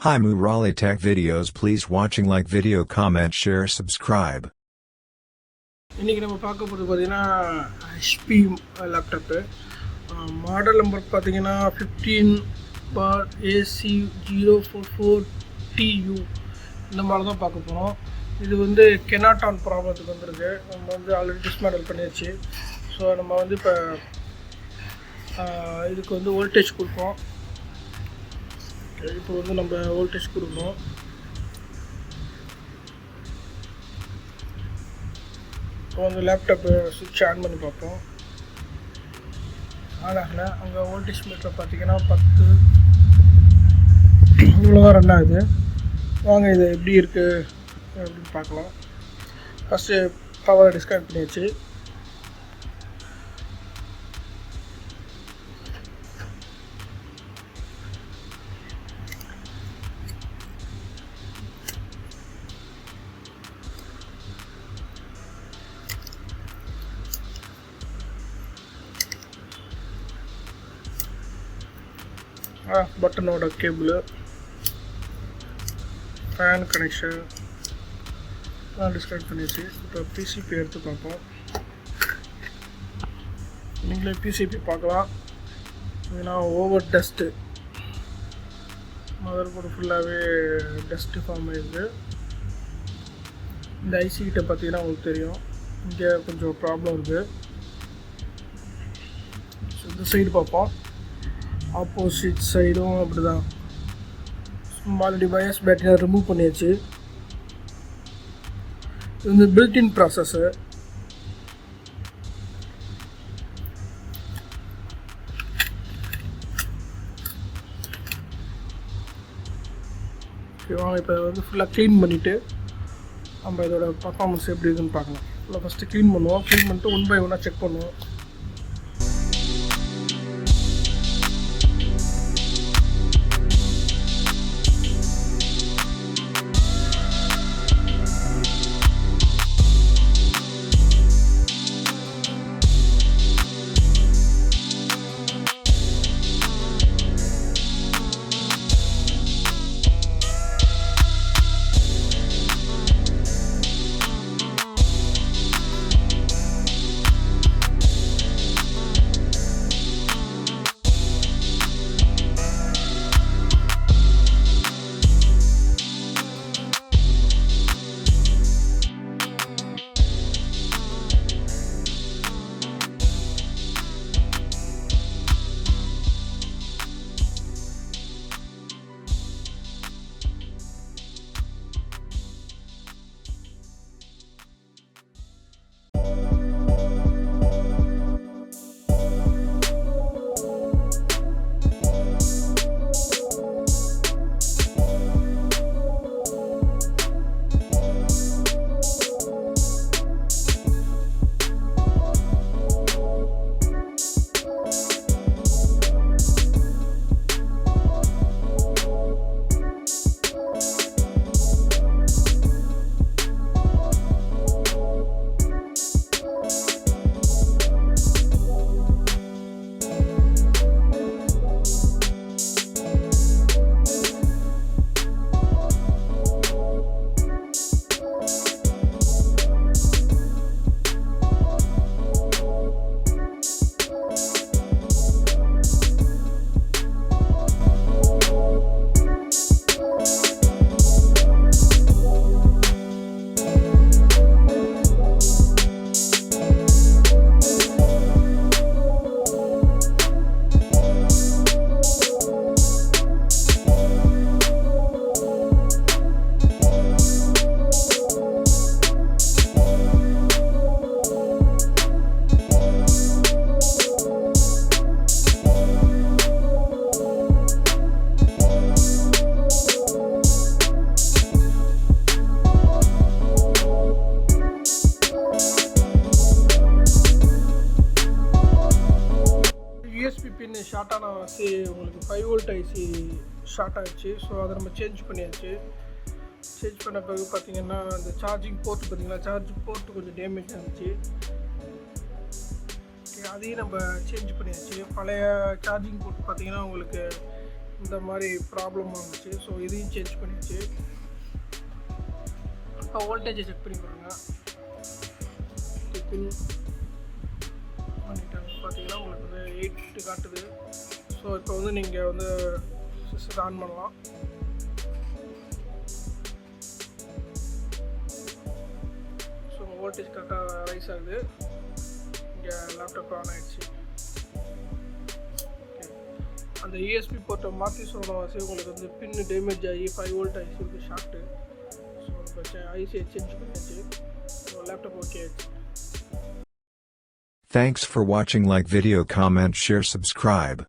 Hi Murali Tech Videos, please watching, like video, comment, share, subscribe. இன்றைக்கி நம்ம பார்க்க போகிறது பார்த்திங்கன்னா HP லேப்டாப்பு மாடல் நம்பர் பார்த்திங்கன்னா 15/AC044TU இந்த மாதிரி தான் பார்க்க போகிறோம். இது வந்து கெனாட்டான் ப்ராப்ளத்துக்கு வந்துருக்கு. நம்ம வந்து ஆல்ரெடி டிஸ்மேண்டல் பண்ணியாச்சு. ஸோ நம்ம வந்து இப்போ இதுக்கு வந்து வோல்டேஜ் கொடுப்போம். இப்போ வந்து நம்ம வோல்டேஜ் கொடுக்கணும். இப்போ வந்து லேப்டாப்பு சுவிட்ச் ஆன் பண்ணி பார்ப்போம். ஆன் ஆகலை. அங்கே வோல்டேஜ் மீட்டரை பார்த்தீங்கன்னா 10 இவ்வளோதான் ரன் ஆகுது. வாங்க இது எப்படி இருக்குது அப்படின்னு பார்க்கலாம். ஃபஸ்ட்டு பவரை டிஸ்கனெக்ட் பண்ணியாச்சு. பட்டனோட கேபிள், ஃபேன் கனெக்ஷன் டிஸ்கனெக்ட் பண்ணிடுச்சு. இப்போ பிசிபி எடுத்து பார்ப்போம். நீங்களே பிசிபி பார்க்கலாம். ஏன்னா ஓவர் டஸ்ட்டு, மதர் போர்டு ஃபுல்லாகவே டஸ்ட்டு ஃபார்ம் ஆகிடுது. இந்த ஐசி கிட்ட பார்த்தீங்கன்னா உங்களுக்கு தெரியும், இங்கே கொஞ்சம் ப்ராப்ளம் இருக்குது. ஸோ இந்த சைடு பார்ப்போம். ஆப்போசிட் சைடும் அப்படி தான். ஆல்ரெடி பயாஸ் பேட்டரியை ரிமூவ் பண்ணியாச்சு. இது வந்து பில்டின் ப்ராசஸ்ஸு. ஓகேவா? இப்போ வந்து ஃபுல்லாக க்ளீன் பண்ணிவிட்டு நம்ம இதோட பர்ஃபார்மன்ஸ் எப்படி இருக்குதுன்னு பார்க்கலாம். ஃபுல்லாக ஃபஸ்ட்டு க்ளீன் பண்ணுவோம். க்ளீன் பண்ணிட்டு 1 by 1 செக் பண்ணுவோம். ஷார்ட்டான ஐசி உங்களுக்கு 5 வோல்ட் ஐசி ஷார்ட் ஆகிடுச்சு. ஸோ அதை நம்ம சேஞ்ச் பண்ணியாச்சு. சேஞ்ச் பண்ண பிறகு பார்த்திங்கன்னா அந்த சார்ஜிங் போர்ட் பார்த்திங்கன்னா சார்ஜிங் போர்ட்டு கொஞ்சம் டேமேஜ் ஆகிடுச்சு. அதையும் நம்ம சேஞ்ச் பண்ணியாச்சு. பழைய சார்ஜிங் போர்ட் பார்த்திங்கன்னா உங்களுக்கு இந்த மாதிரி ப்ராப்ளம் வந்துச்சு. ஸோ இதையும் சேஞ்ச் பண்ணிடுச்சு. இப்போ வோல்டேஜை செக் பண்ணி பாருங்க. பின் பண்ணிட்டாங்க பார்த்தீங்கன்னா உங்களுக்கு வந்து 8 காட்டுது. ஸோ இப்போ வந்து நீங்கள் வந்து சிஸ்டத்தை ஆன் பண்ணலாம். ஸோ வோல்டேஜ் கரெக்டாக ரைஸ் ஆகுது. இங்கே லேப்டாப் ஆன் ஆகிடுச்சு. அந்த யூஎஸ்பி போர்ட்டை மாற்றி சொன்னவாசி உங்களுக்கு வந்து பின்னு டேமேஜ் ஆகி 5 வோல்ட் ஐசி வந்து ஷார்ட்டு. ஸோ இப்போ ஐசியை சேஞ்ச் பண்ணியாச்சு. ஸோ லேப்டாப் ஓகே ஆயிடுச்சு. Thanks for watching. Like video, comment, share, subscribe.